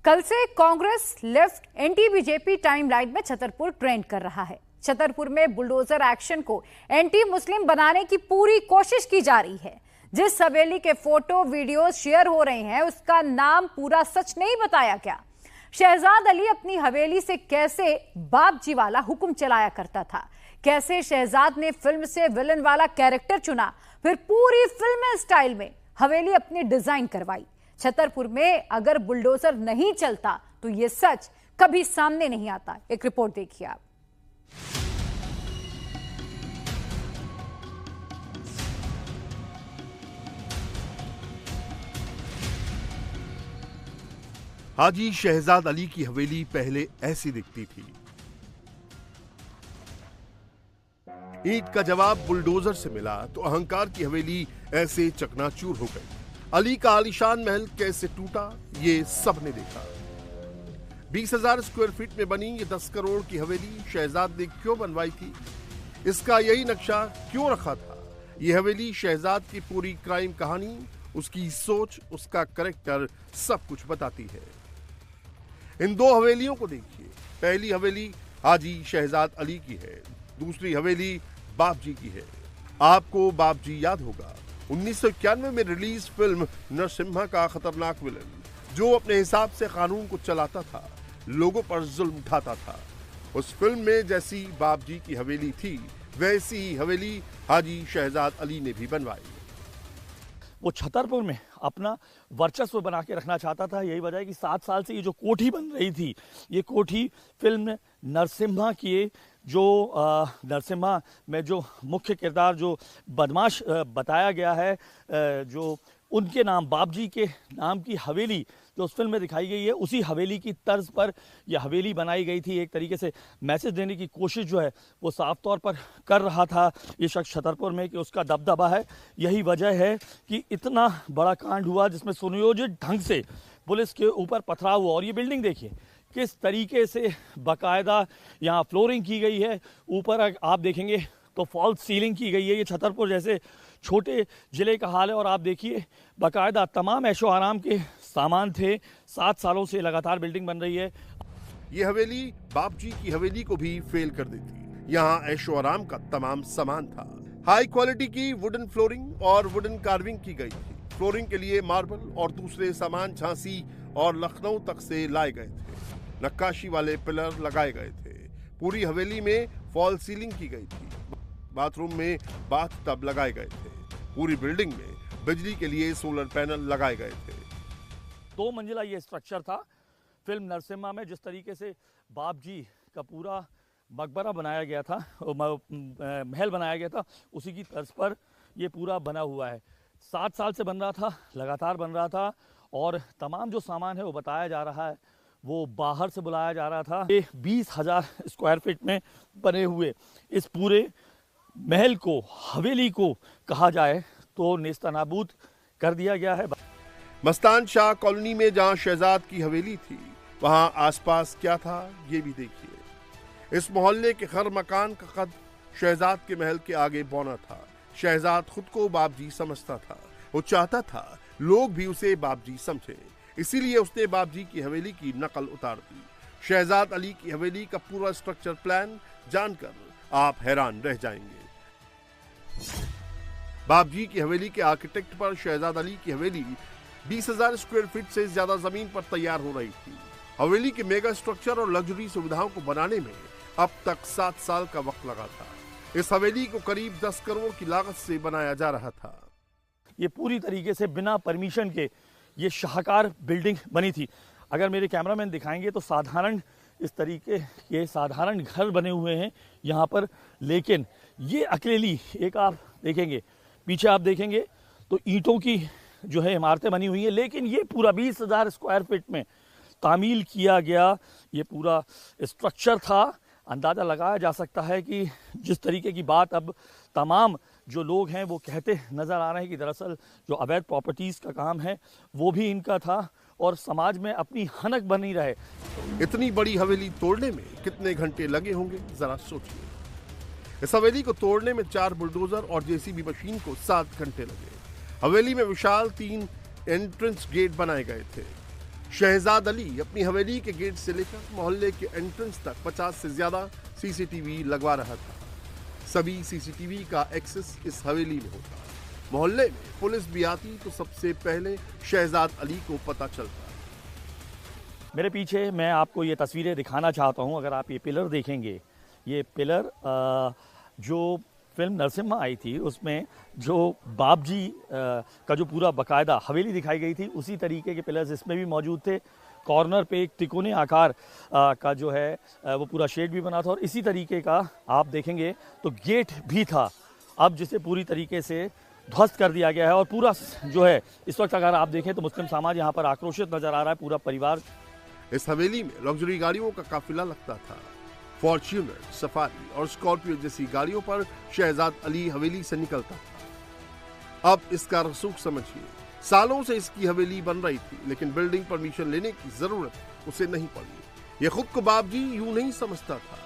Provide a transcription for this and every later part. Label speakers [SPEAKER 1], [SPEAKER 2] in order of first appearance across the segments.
[SPEAKER 1] कल से Congress left anti BJP timeline में छतरपुर ट्रेंड कर रहा है। छतरपुर में बुलडोजर एक्शन को एंटी मुस्लिम बनाने की पूरी कोशिश की जा रही है। जिस हवेली के फोटो वीडियो शेयर हो रहे हैं उसका नाम पूरा सच नहीं बताया गया। शहजाद अली अपनी हवेली से कैसे बाप जी वाला हुक्म चलाया करता था, कैसे शहजाद ने फिल्म से विलन वाला कैरेक्टर चुना, फिर पूरी फिल्म स्टाइल में हवेली अपनी डिजाइन करवाई। छतरपुर में अगर बुलडोजर नहीं चलता तो यह सच कभी सामने नहीं आता। एक रिपोर्ट देखिए आप।
[SPEAKER 2] हाजी शहजाद अली की हवेली पहले ऐसी दिखती थी। ईंट का जवाब बुलडोजर से मिला तो अहंकार की हवेली ऐसे चकनाचूर हो गई। अली का आलीशान महल कैसे टूटा ये सबने देखा। 20,000 स्क्वायर फीट में बनी ये 10 करोड़ की हवेली शहजाद ने क्यों बनवाई थी, इसका यही नक्शा क्यों रखा था। ये हवेली शहजाद की पूरी क्राइम कहानी, उसकी सोच, उसका कैरेक्टर सब कुछ बताती है। इन दो हवेलियों को देखिए। पहली हवेली हाजी शहजाद अली की है, दूसरी हवेली बाप जी की है। आपको बाप जी याद होगा, 1991 में रिलीज फिल्म नरसिम्हा का खतरनाक विलन जो अपने हिसाब से कानून को चलाता था, लोगों पर जुल्म उठाता था। उस फिल्म में जैसी बाप जी की हवेली थी वैसी ही हवेली हाजी शहजाद अली ने भी बनवाई।
[SPEAKER 3] वो छतरपुर में अपना वर्चस्व बना के रखना चाहता था। यही वजह है कि 7 साल से ये जो कोठी बन रही थी, ये कोठी फिल्म नरसिम्हा की जो नरसिम्हा में जो मुख्य किरदार जो बदमाश बताया गया है, जो उनके नाम बाप जी के नाम की हवेली जो उस फिल्म में दिखाई गई है, उसी हवेली की तर्ज पर यह हवेली बनाई गई थी। एक तरीके से मैसेज देने की कोशिश जो है वो साफ तौर पर कर रहा था ये शख्स छतरपुर में कि उसका दबदबा है। यही वजह है कि इतना बड़ा कांड हुआ जिसमें सुनियोजित ढंग से पुलिस के ऊपर पथराव हुआ। और ये बिल्डिंग देखिए किस तरीके से बाकायदा यहाँ फ्लोरिंग की गई है, ऊपर आप देखेंगे तो फॉल्स सीलिंग की गई है। ये छतरपुर जैसे छोटे जिले का हाल है। और आप देखिए बाकायदा तमाम ऐशो आराम के सामान थे। 7 सालों से लगातार बिल्डिंग बन रही है।
[SPEAKER 2] ये हवेली बाप जी की हवेली को भी फेल कर देती। यहाँ ऐशो आराम का तमाम सामान था। हाई क्वालिटी की वुडन फ्लोरिंग और वुडन कार्विंग की गई थी। फ्लोरिंग के लिए मार्बल और दूसरे सामान झांसी और लखनऊ तक से लाए गए थे। नक्काशी वाले पिलर लगाए गए थे। पूरी हवेली में फॉल सीलिंग की गई थी। बाथरूम में बाथ टब लगाए गए थे। पूरी बिल्डिंग में बिजली के लिए सोलर पैनल लगाए गए थे।
[SPEAKER 3] 2 मंजिला ये स्ट्रक्चर था फिल्म नरसिम्हा में। जिस तरीके से बाप जी का पूरा मकबरा बनाया गया था, महल बनाया गया था, उसी की तर्ज पर ये पूरा बना हुआ है। 7 साल से बन रहा था, लगातार बन रहा था। और तमाम जो सामान है वो बताया जा रहा है वो बाहर से बुलाया जा रहा था। ये 20,000 स्क्वायर फीट में बने हुए इस पूरे महल को, हवेली को कहा जाए तो नेस्तनाबूद कर दिया गया है।
[SPEAKER 2] मस्तान शाह कॉलोनी में जहां शहजाद की हवेली थी वहां आसपास क्या था ये भी देखिए। इस मोहल्ले के हर मकान का कद शहजाद के महल के आगे बौना था। शहजाद खुद को बाप जी समझता था। वो चाहता था लोग भी उसे बाप जी समझे, इसीलिए उसने बाप जी की हवेली की नकल उतार दी। शहजाद अली की हवेली का पूरा स्ट्रक्चर प्लान जानकर आप हैरान रह जाएंगे। बाप जी की हवेली के आर्किटेक्ट पर शहजाद अली की हवेली 20,000 स्क्वायर फीट से ज्यादा जमीन पर तैयार हो रही थी। हवेली के मेगा स्ट्रक्चर और लग्जरी सुविधाओं को बनाने में अब तक 7 साल का वक्त लगा था। इस हवेली को करीब 10 करोड़ की लागत से बनाया जा रहा था।
[SPEAKER 3] ये पूरी तरीके से बिना परमिशन के ये शाहकार बिल्डिंग बनी थी। अगर मेरे कैमरामैन दिखाएंगे तो साधारण इस तरीके के साधारण घर बने हुए हैं यहाँ पर, लेकिन ये अकेली एक आप देखेंगे, पीछे आप देखेंगे तो ईंटों की जो है इमारतें बनी हुई हैं। लेकिन ये पूरा 20,000 स्क्वायर फीट में तामील किया गया ये पूरा स्ट्रक्चर था। अंदाज़ा लगाया जा सकता है कि जिस तरीके की बात अब तमाम जो लोग हैं वो कहते नज़र आ रहे हैं कि दरअसल जो अवैध प्रॉपर्टीज़ का काम है वो भी इनका था और समाज में अपनी हनक बनी रहे।
[SPEAKER 2] इतनी बड़ी हवेली तोड़ने में कितने घंटे लगे होंगे जरा सोचिए। इस हवेली को तोड़ने में 4 बुलडोजर और जेसीबी मशीन को 7 घंटे लगे। हवेली में विशाल 3 एंट्रेंस गेट बनाए गए थे। शहजाद अली अपनी हवेली के गेट से लेकर मोहल्ले के एंट्रेंस तक 50 से ज्यादा सीसीटीवी लगवा रहा था। सभी सीसीटीवी का एक्सेस इस हवेली में होता। मोहल्ले में पुलिस भी आती तो सबसे पहले शहजाद अली को पता चलता।
[SPEAKER 3] मेरे पीछे मैं आपको ये तस्वीरें दिखाना चाहता हूँ। अगर आप ये पिलर देखेंगे, ये पिलर जो फिल्म नरसिम्हा आई थी उसमें जो बाबजी का जो पूरा बाकायदा हवेली दिखाई गई थी, उसी तरीके के पिलर्स इसमें भी मौजूद थे। कॉर्नर पे एक तिकोने आकार का जो है वो पूरा शेड भी बना था और इसी तरीके का आप देखेंगे तो गेट भी था, अब जिसे पूरी तरीके से ध्वस्त कर दिया गया है। और पूरा जो है इस वक्त अगर आप देखें तो मुस्लिम समाज यहाँ पर आक्रोशित नजर आ रहा है, पूरा परिवार।
[SPEAKER 2] इस हवेली में लग्जरी गाड़ियों का काफिला लगता था। फॉर्च्यूनर, सफारी और स्कॉर्पियो जैसी गाड़ियों पर शहजाद अली हवेली से निकलता था। अब इसका रसूख समझिए। सालों से इसकी हवेली बन रही थी, लेकिन बिल्डिंग परमिशन लेने की जरूरत उसे नहीं पड़ी। ये खुद को बाबजी यूं नहीं समझता था।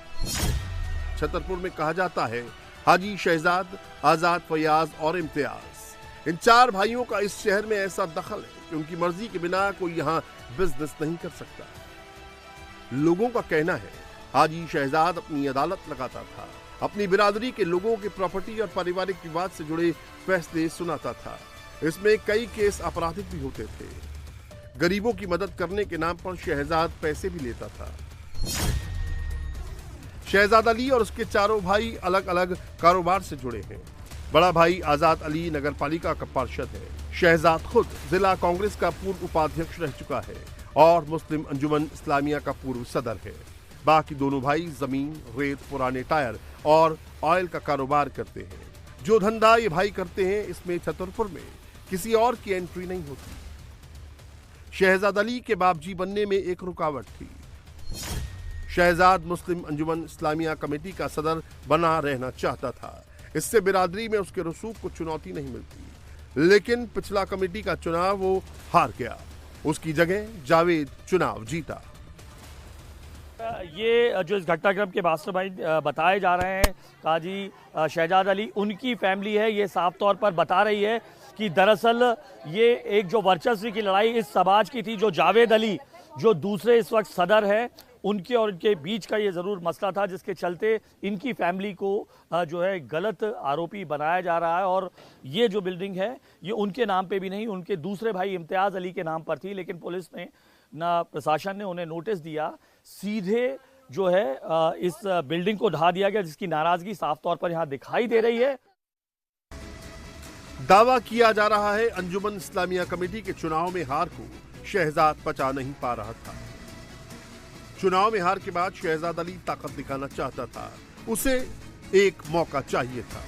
[SPEAKER 2] छतरपुर में कहा जाता है हाजी शहजाद, आजाद, फयाज और इम्तियाज, इन 4 भाइयों का इस शहर में ऐसा दखल है कि उनकी मर्जी के बिना कोई यहाँ बिजनेस नहीं कर सकता। लोगों का कहना है हाजी शहजाद अपनी अदालत लगाता था, अपनी बिरादरी के लोगों के प्रॉपर्टी और पारिवारिक विवाद से जुड़े फैसले सुनाता था। इसमें कई केस आपराधिक भी होते थे। गरीबों की मदद करने के नाम पर शहजाद पैसे भी लेता था। शहजाद अली और उसके 4 भाई अलग अलग कारोबार से जुड़े हैं। बड़ा भाई आजाद अली नगर पालिका का पार्षद है। शहजाद खुद जिला कांग्रेस का पूर्व उपाध्यक्ष रह चुका है और मुस्लिम अंजुमन इस्लामिया का पूर्व सदर है। बाकी दोनों भाई जमीन, रेत, पुराने टायर और ऑयल का कारोबार करते हैं। जो धंधा ये भाई करते हैं, इसमें छतरपुर में किसी और की एंट्री नहीं होती। शहजाद अली के बाबजी बनने में एक रुकावट थी। शहजाद मुस्लिम अंजुमन इस्लामिया कमेटी का सदर बना रहना चाहता था। इससे बिरादरी में उसके रसूख को चुनौती नहीं मिलती। लेकिन पिछला कमेटी का चुनाव वो हार गया। उसकी जगह जावेद चुनाव जीता।
[SPEAKER 3] ये जो इस घटनाक्रम के मास्टरमाइंड बताए जा रहे हैं काजी शहजाद अली, उनकी फैमिली है। ये साफ तौर पर बता रही है कि दरअसल ये एक जो वर्चस्व की लड़ाई इस समाज की थी, जो जावेद अली जो दूसरे इस वक्त सदर है, उनके और इनके बीच का ये ज़रूर मसला था, जिसके चलते इनकी फैमिली को जो है गलत आरोपी बनाया जा रहा है। और ये जो बिल्डिंग है ये उनके नाम पे भी नहीं, उनके दूसरे भाई इम्तियाज़ अली के नाम पर थी। लेकिन पुलिस ने ना प्रशासन ने उन्हें नोटिस दिया, सीधे जो है इस बिल्डिंग को ढा दिया गया, जिसकी नाराजगी साफ तौर पर यहाँ दिखाई दे रही है।
[SPEAKER 2] दावा किया जा रहा है अंजुमन इस्लामिया कमेटी के चुनाव में हार को शहजाद पचा नहीं पा रहा था। चुनाव में हार के बाद शहजाद अली ताकत दिखाना चाहता था। उसे एक मौका चाहिए था।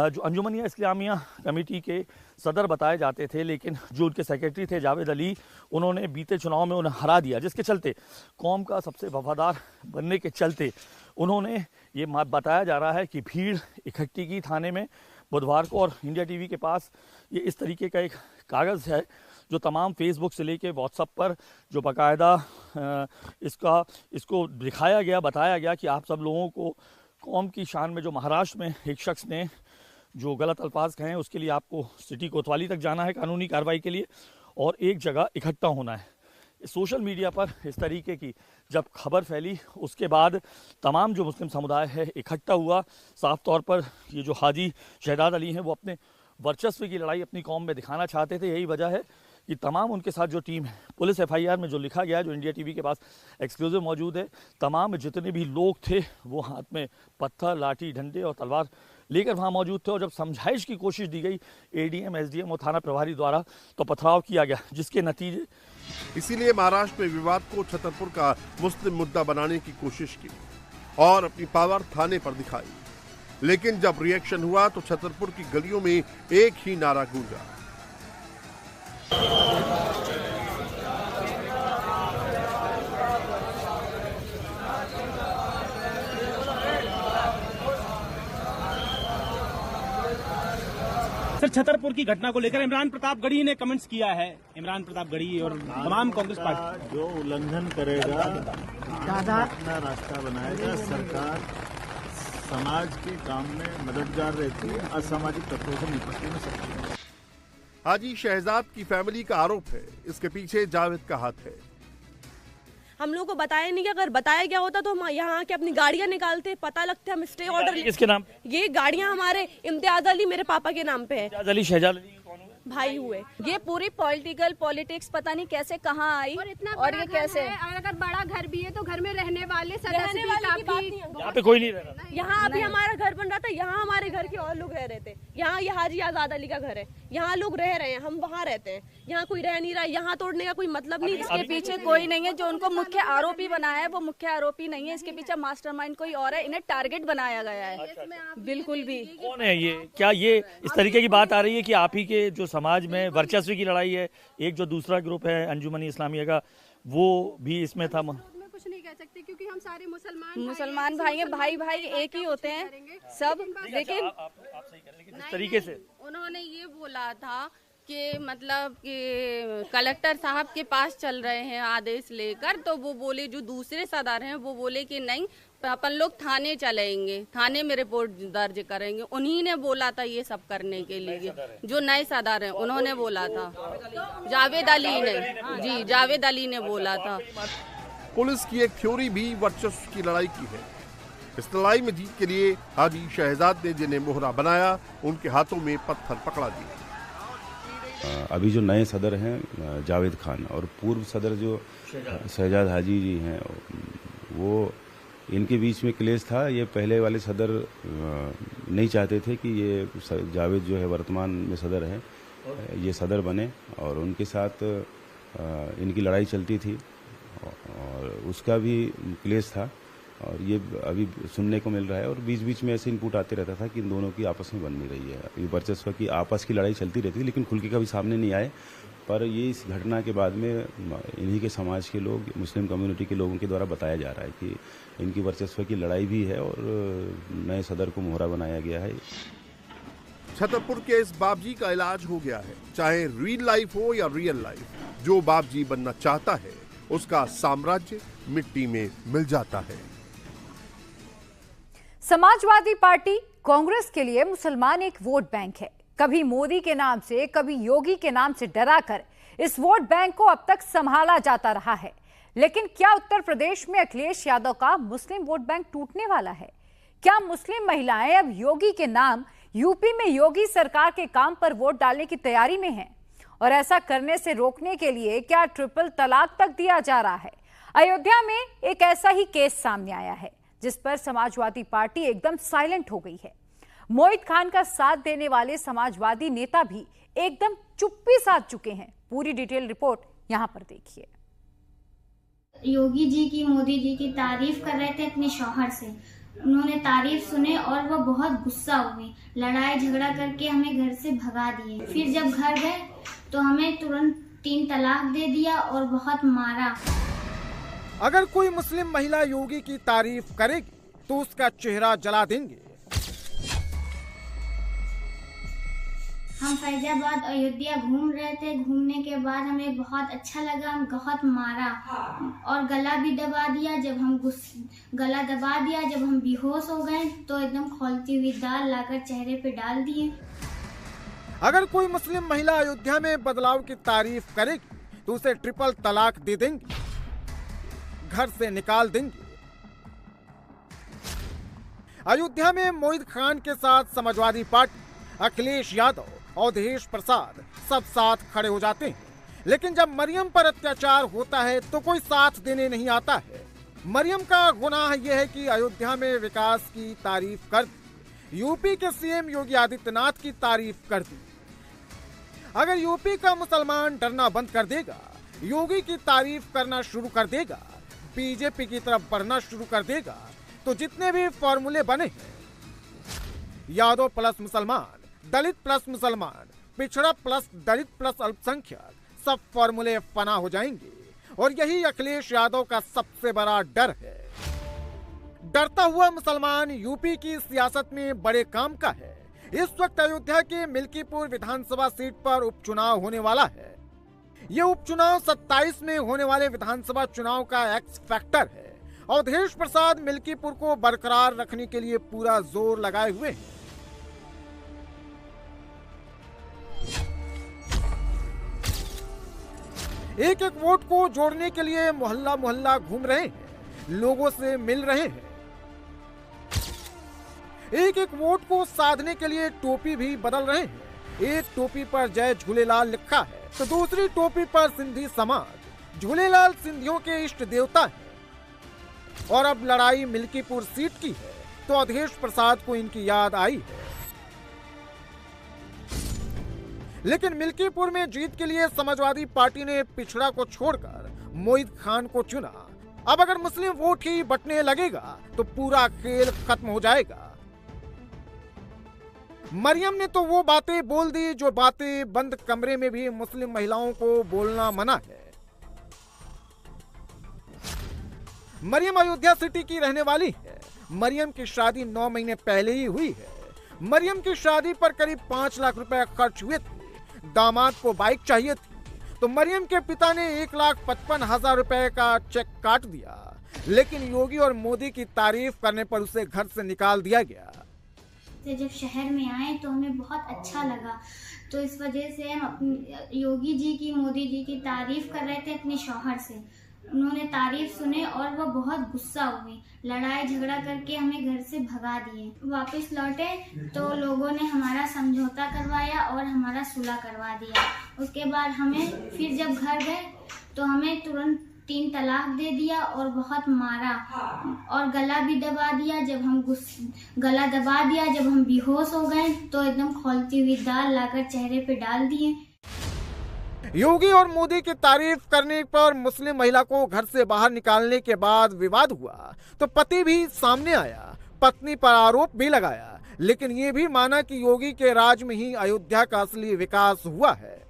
[SPEAKER 3] जो अंजुमन इस्लामिया कमेटी के सदर बताए जाते थे, लेकिन जो उनके सेक्रेटरी थे जावेद अली, उन्होंने बीते चुनाव में उन्हें हरा दिया, जिसके चलते कौम का सबसे वफादार बनने के चलते उन्होंने ये बताया जा रहा है कि भीड़ इकट्ठी की थाने में बुधवार को। और इंडिया टीवी के पास ये इस तरीके का एक कागज़ है जो तमाम फेसबुक से लेके व्हाट्सएप पर जो बाकायदा इसको दिखाया गया, बताया गया कि आप सब लोगों को कौम की शान में जो महाराष्ट्र में एक शख्स ने जो गलत अल्फाज कहे हैं, उसके लिए आपको सिटी कोतवाली तक जाना है कानूनी कार्रवाई के लिए और एक जगह इकट्ठा होना है। सोशल मीडिया पर इस तरीके की जब खबर फैली, उसके बाद तमाम जो मुस्लिम समुदाय है इकट्ठा हुआ। साफ तौर पर ये जो हाजी शहजाद अली हैं वो अपने वर्चस्व की लड़ाई अपनी कौम में दिखाना चाहते थे। यही वजह है कि तमाम उनके साथ जो टीम है, पुलिस FIR में जो लिखा गया है, जो इंडिया टीवी के पास एक्सक्लूसिव मौजूद है, तमाम जितने भी लोग थे वो हाथ में पत्थर, लाठी, डंडे और तलवार लेकर वहाँ मौजूद थे। और जब समझाइश की कोशिश दी गई ADM, SDM और थाना प्रभारी द्वारा, तो पथराव किया गया, जिसके नतीजे।
[SPEAKER 2] इसीलिए महाराष्ट्र में विवाद को छतरपुर का मुस्लिम मुद्दा बनाने की कोशिश की और अपनी पावर थाने पर दिखाई। लेकिन जब रिएक्शन हुआ तो छतरपुर की गलियों में एक ही नारा गूंजा।
[SPEAKER 4] सर, छतरपुर की घटना को लेकर इमरान प्रताप गढ़ी ने कमेंट्स किया है। इमरान प्रताप गढ़ी और तमाम कांग्रेस पार्टी
[SPEAKER 5] जो उल्लंघन करेगा अपना रास्ता बनाएगा। सरकार समाज के काम में मददगार रहती है, असामाजिक तत्वों से निपटने में सक्षम है।
[SPEAKER 2] हाजी शहजाद की फैमिली का आरोप है इसके पीछे जावेद का हाथ है।
[SPEAKER 6] हम लोग को बताया नहीं कि अगर बताया गया होता तो हम यहाँ आके अपनी गाड़ियाँ निकालते, पता लगता हम स्टे ऑर्डर।
[SPEAKER 3] किसके नाम?
[SPEAKER 6] ये गाड़ियाँ हमारे इम्तियाज अली मेरे पापा के नाम पे है।
[SPEAKER 3] इम्तियाज अली शहजाद अली कौन हुए?
[SPEAKER 6] भाई हुए।
[SPEAKER 7] ये पूरी पॉलिटिक्स पता नहीं कैसे कहाँ आई
[SPEAKER 8] और इतना
[SPEAKER 7] और
[SPEAKER 8] बड़ा
[SPEAKER 7] ये
[SPEAKER 8] घर
[SPEAKER 7] कैसे
[SPEAKER 8] है, और अगर बड़ा घर भी है तो घर में रहने वाले सदस्य भी काफी।
[SPEAKER 3] यहाँ पे कोई नहीं रह रहा।
[SPEAKER 6] यहाँ अभी हमारा घर बन रहा था, यहाँ हमारे घर के और लोग रह रहे थे। यहाँ ये हाजी आजाद अली का घर है, यहाँ लोग रह रहे हैं, हम वहाँ रहते हैं। यहाँ कोई रह नहीं रहा, यहाँ तोड़ने का कोई मतलब नहीं।
[SPEAKER 7] इसके पीछे कोई नहीं है, जो उनको मुख्य आरोपी बनाया है वो मुख्य आरोपी नहीं है। इसके पीछे मास्टरमाइंड कोई और है, इन्हें टारगेट बनाया गया है। बिल्कुल भी।
[SPEAKER 3] कौन है ये? क्या ये इस तरीके की बात आ रही है कि आप ही के जो समाज में वर्चस्व की लड़ाई है, एक जो दूसरा ग्रुप है अंजुमन इस्लामिया का, वो भी इसमें था?
[SPEAKER 8] कुछ नहीं कह सकते क्योंकि हम सारे
[SPEAKER 7] मुसलमान भाई हैं, भाई एक ही होते हैं सब। लेकिन
[SPEAKER 3] आप सही करें, लेकिन इस तरीके से
[SPEAKER 9] उन्होंने ये बोला था कि मतलब कि कलेक्टर साहब के पास चल रहे हैं आदेश लेकर, तो वो बोले, जो दूसरे सदर हैं वो बोले कि नहीं अपन लोग थाने चलेंगे, थाने में रिपोर्ट दर्ज करेंगे। उन्हीं ने बोला था ये सब करने के लिए, जो नए सदर हैं उन्होंने बोला था। जावेद अली ने, जी जावेद अली ने बोला था।
[SPEAKER 2] पुलिस की एक थ्योरी भी वर्चस्व की लड़ाई की है। इस लड़ाई में जीत के लिए हाजी शहजाद ने जिन्हें मोहरा बनाया उनके हाथों में पत्थर पकड़ा दिए।
[SPEAKER 10] अभी जो नए सदर हैं जावेद खान और पूर्व सदर जो शहजाद हाजी जी हैं, वो इनके बीच में क्लेश था। ये पहले वाले सदर नहीं चाहते थे कि ये जावेद जो है वर्तमान में सदर है, ये सदर बने, और उनके साथ इनकी लड़ाई चलती थी और उसका भी क्लेश था। और ये अभी सुनने को मिल रहा है और बीच बीच में ऐसे इनपुट आते रहता था कि इन दोनों की आपस में बन नहीं रही है। ये वर्चस्व की आपस की लड़ाई चलती रहती थी, लेकिन खुल के कभी सामने नहीं आए। पर ये इस घटना के बाद में इन्हीं के समाज के लोग, मुस्लिम कम्युनिटी के लोगों के द्वारा बताया जा रहा है कि इनकी वर्चस्व की लड़ाई भी है और नए सदर को मोहरा बनाया गया है।
[SPEAKER 2] छतरपुर के इस बाबजी का इलाज हो गया है। चाहे रियल लाइफ हो या रियल लाइफ, जो बाबजी बनना चाहता है उसका साम्राज्य मिट्टी में मिल जाता है।
[SPEAKER 1] समाजवादी पार्टी कांग्रेस के लिए मुसलमान एक वोट बैंक है। कभी मोदी के नाम से, कभी योगी के नाम से डराकर इस वोट बैंक को अब तक संभाला जाता रहा है। लेकिन क्या उत्तर प्रदेश में अखिलेश यादव का मुस्लिम वोट बैंक टूटने वाला है? क्या मुस्लिम महिलाएं अब योगी के नाम यूपी में योगी सरकार के काम पर वोट डालने की तैयारी में हैं? और ऐसा करने से रोकने के लिए क्या ट्रिपल तलाक तक दिया जा रहा है? अयोध्या में एक ऐसा ही केस सामने आया है जिस पर समाजवादी पार्टी एकदम साइलेंट हो गई है। मोहित खान का साथ देने वाले समाजवादी नेता भी एकदम चुप्पी साध चुके हैं। पूरी डिटेल रिपोर्ट यहां पर देखिए।
[SPEAKER 11] योगी जी की, मोदी जी की तारीफ कर रहे थे अपने शौहर से। उन्होंने तारीफ सुने और वो बहुत गुस्सा हुए, लड़ाई झगड़ा करके हमें घर से भगा दिए। फिर जब घर गए तो हमें तुरंत 3 तलाक दे दिया और बहुत मारा।
[SPEAKER 12] अगर कोई मुस्लिम महिला योगी की तारीफ करेगी तो उसका चेहरा जला देंगे।
[SPEAKER 11] हम फैजाबाद अयोध्या घूम रहे थे। घूमने के बाद हमें बहुत अच्छा लगा, हम बहुत मारा और गला भी दबा दिया। जब हम बेहोश हो गए तो एकदम खौलती हुई दाल लाकर चेहरे पे डाल दिए।
[SPEAKER 12] अगर कोई मुस्लिम महिला अयोध्या में बदलाव की तारीफ करेगी तो उसे ट्रिपल तलाक दे देंगे, घर से निकाल देंगे। अयोध्या में मोहित खान के साथ समाजवादी पार्टी, अखिलेश यादव, अवधेश प्रसाद सब साथ खड़े हो जाते हैं। लेकिन जब मरियम पर अत्याचार होता है तो कोई साथ देने नहीं आता है। मरियम का गुनाह यह है कि अयोध्या में विकास की तारीफ कर दी, यूपी के सीएम योगी आदित्यनाथ की तारीफ कर दी। अगर यूपी का मुसलमान डरना बंद कर देगा, योगी की तारीफ करना शुरू कर देगा, बीजेपी की तरफ बढ़ना शुरू कर देगा, तो जितने भी फॉर्मूले बने हैं, यादव प्लस मुसलमान, दलित प्लस मुसलमान, पिछड़ा प्लस दलित प्लस अल्पसंख्यक, सब फॉर्मूले फना हो जाएंगे। और यही अखिलेश यादव का सबसे बड़ा डर है। डरता हुआ मुसलमान यूपी की सियासत में बड़े काम का है। इस वक्त अयोध्या के मिल्कीपुर विधानसभा सीट पर उपचुनाव होने वाला है। ये उपचुनाव 27 में होने वाले विधानसभा चुनाव का एक्स फैक्टर है। अवधेश प्रसाद मिल्कीपुर को बरकरार रखने के लिए पूरा जोर लगाए हुए हैं। एक एक वोट को जोड़ने के लिए मोहल्ला मोहल्ला घूम रहे हैं, लोगों से मिल रहे हैं। एक एक वोट को साधने के लिए टोपी भी बदल रहे हैं। एक टोपी पर जय झूलेलाल लिखा है तो दूसरी टोपी पर सिंधी समाज। झूलेलाल सिंधियों के इष्ट देवता हैं और अब लड़ाई मिल्कीपुर सीट की है तो अवधेश प्रसाद को इनकी याद आई है। लेकिन मिल्कीपुर में जीत के लिए समाजवादी पार्टी ने पिछड़ा को छोड़कर मोहित खान को चुना। अब अगर मुस्लिम वोट ही बंटने लगेगा तो पूरा खेल खत्म हो जाएगा। मरियम ने तो वो बातें बोल दी जो बातें बंद कमरे में भी मुस्लिम महिलाओं को बोलना मना है। मरियम अयोध्या सिटी की रहने वाली है। मरियम की शादी 9 महीने पहले ही हुई है। मरियम की शादी पर करीब 5 लाख रुपए खर्च हुए थे। दामाद को बाइक चाहिए थी तो मरियम के पिता ने 1,55,000 रुपए का चेक काट दिया। लेकिन योगी और मोदी की तारीफ करने पर उसे घर से निकाल दिया गया।
[SPEAKER 11] जब शहर में आए तो हमें बहुत अच्छा लगा, तो इस वजह से हम योगी जी की, मोदी जी की तारीफ कर रहे थे अपने शौहर से। उन्होंने तारीफ सुने और वो बहुत गुस्सा हुई, लड़ाई झगड़ा करके हमें घर से भगा दिए। वापस लौटे तो लोगों ने हमारा समझौता करवाया और हमारा सुलह करवा दिया। उसके बाद हमें फिर जब घर गए तो हमें तुरंत 3 तलाक दे दिया और बहुत मारा और गला भी दबा दिया। जब हम बेहोश हो गए तो एकदम खौलती हुई दाल लाकर चेहरे पे डाल दिए।
[SPEAKER 12] योगी और मोदी की तारीफ करने पर मुस्लिम महिला को घर से बाहर निकालने के बाद विवाद हुआ तो पति भी सामने आया। पत्नी पर आरोप भी लगाया, लेकिन ये भी माना कि योगी के राज में ही अयोध्या का असली विकास हुआ है।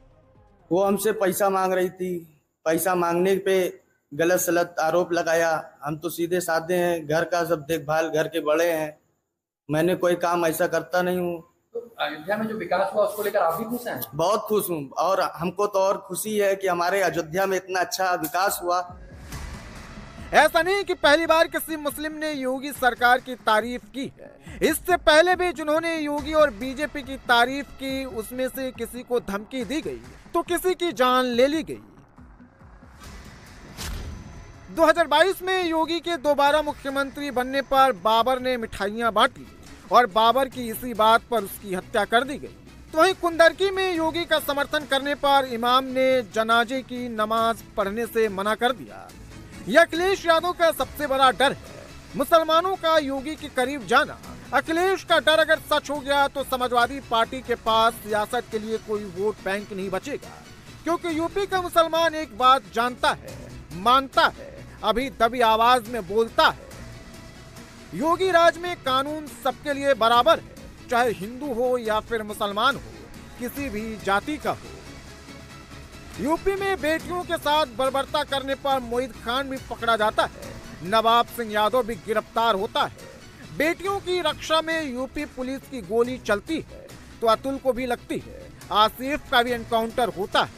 [SPEAKER 13] वो हमसे पैसा मांग रही थी, पैसा मांगने पे गलत सलत आरोप लगाया। हम तो सीधे साधे हैं, घर का सब देखभाल, घर के बड़े हैं, मैंने कोई काम ऐसा करता नहीं हूँ।
[SPEAKER 14] अयोध्या में जो विकास हुआ उसको लेकर आप भी खुश हैं?
[SPEAKER 13] बहुत खुश हूँ और हमको तो और खुशी है कि हमारे अयोध्या में इतना अच्छा विकास हुआ।
[SPEAKER 12] ऐसा नहीं कि पहली बार किसी मुस्लिम ने योगी सरकार की तारीफ की है। इससे पहले भी जिन्होंने योगी और बीजेपी की तारीफ की उसमें से किसी को धमकी दी गई तो किसी की जान ले ली गई। 2022 में योगी के दोबारा मुख्यमंत्री बनने पर बाबर ने मिठाइयां बांटी और बाबर की इसी बात पर उसकी हत्या कर दी गई। तो वहीं कुंदरकी में योगी का समर्थन करने पर इमाम ने जनाजे की नमाज पढ़ने से मना कर दिया। यह अखिलेश यादव का सबसे बड़ा डर है, मुसलमानों का योगी के करीब जाना। अखिलेश का डर अगर सच हो गया तो समाजवादी पार्टी के पास सियासत के लिए कोई वोट बैंक नहीं बचेगा, क्योंकि यूपी का मुसलमान एक बात जानता है, मानता है, अभी दबी आवाज में बोलता है। योगी राज में कानून सबके लिए बराबर है, चाहे हिंदू हो या फिर मुसलमान हो, किसी भी जाति का हो। यूपी में बेटियों के साथ बर्बरता करने पर मोहित खान भी पकड़ा जाता है, नवाब सिंह यादव भी गिरफ्तार होता है। बेटियों की रक्षा में यूपी पुलिस की गोली चलती है तो अतुल को भी लगती है। आसिफ का भी एनकाउंटर होता है।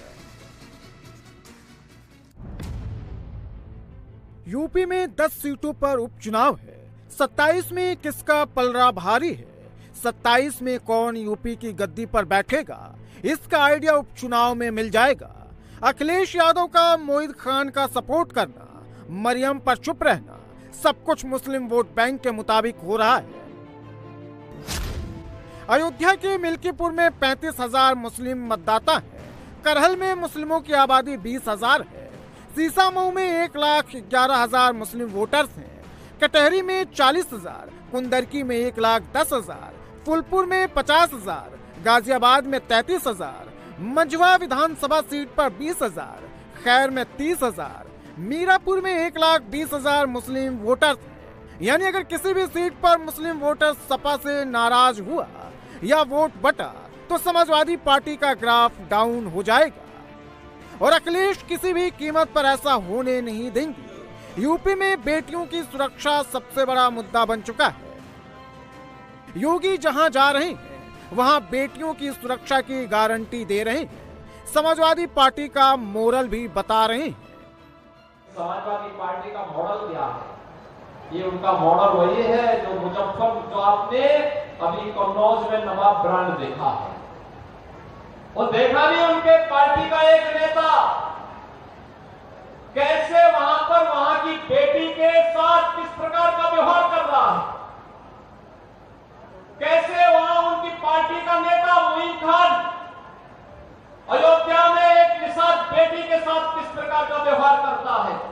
[SPEAKER 12] यूपी में 10 सीटों पर उपचुनाव है। 27 में किसका पलड़ा भारी है, 27 में कौन यूपी की गद्दी पर बैठेगा, इसका आइडिया उपचुनाव में मिल जाएगा। अखिलेश यादव का मोहित खान का सपोर्ट करना, मरियम पर चुप रहना, सब कुछ मुस्लिम वोट बैंक के मुताबिक हो रहा है। अयोध्या के मिल्कीपुर में 35,000 मुस्लिम मतदाता हैं। करहल में मुस्लिमों की आबादी 20,000 है। सीसामऊ में 1,11,000 मुस्लिम वोटर्स हैं। कटहरी में 40,000, कुंदरकी में 1,10,000, फुलपुर में 50,000, गाजियाबाद में 33,000, मंझवा विधानसभा सीट पर 20,000, खैर में 30,000, मीरापुर में 1,20,000 मुस्लिम वोटर्स हैं। यानी अगर किसी भी सीट पर मुस्लिम वोटर सपा से नाराज हुआ या वोट बटा तो समाजवादी पार्टी का ग्राफ डाउन हो जाएगा और अखिलेश किसी भी कीमत पर ऐसा होने नहीं देंगे। यूपी में बेटियों की सुरक्षा सबसे बड़ा मुद्दा बन चुका है। योगी जहां जा रहे हैं वहां बेटियों की सुरक्षा की गारंटी दे रहे हैं। समाजवादी पार्टी का मोरल भी बता रहे हैं।
[SPEAKER 14] समाजवादी पार्टी का मॉडल क्या है? ये उनका मॉडल वही है जो मुजफ्फर, जो आपने अभी कन्नौज में नवाब ब्रांड देखा है। वो देखा नहीं उनके पार्टी का एक नेता कैसे वहां पर वहां की बेटी के साथ किस प्रकार का व्यवहार कर रहा है, कैसे वहां उनकी पार्टी का नेता मोइन खान अयोध्या में एक निषाद बेटी के साथ किस प्रकार का व्यवहार करता है।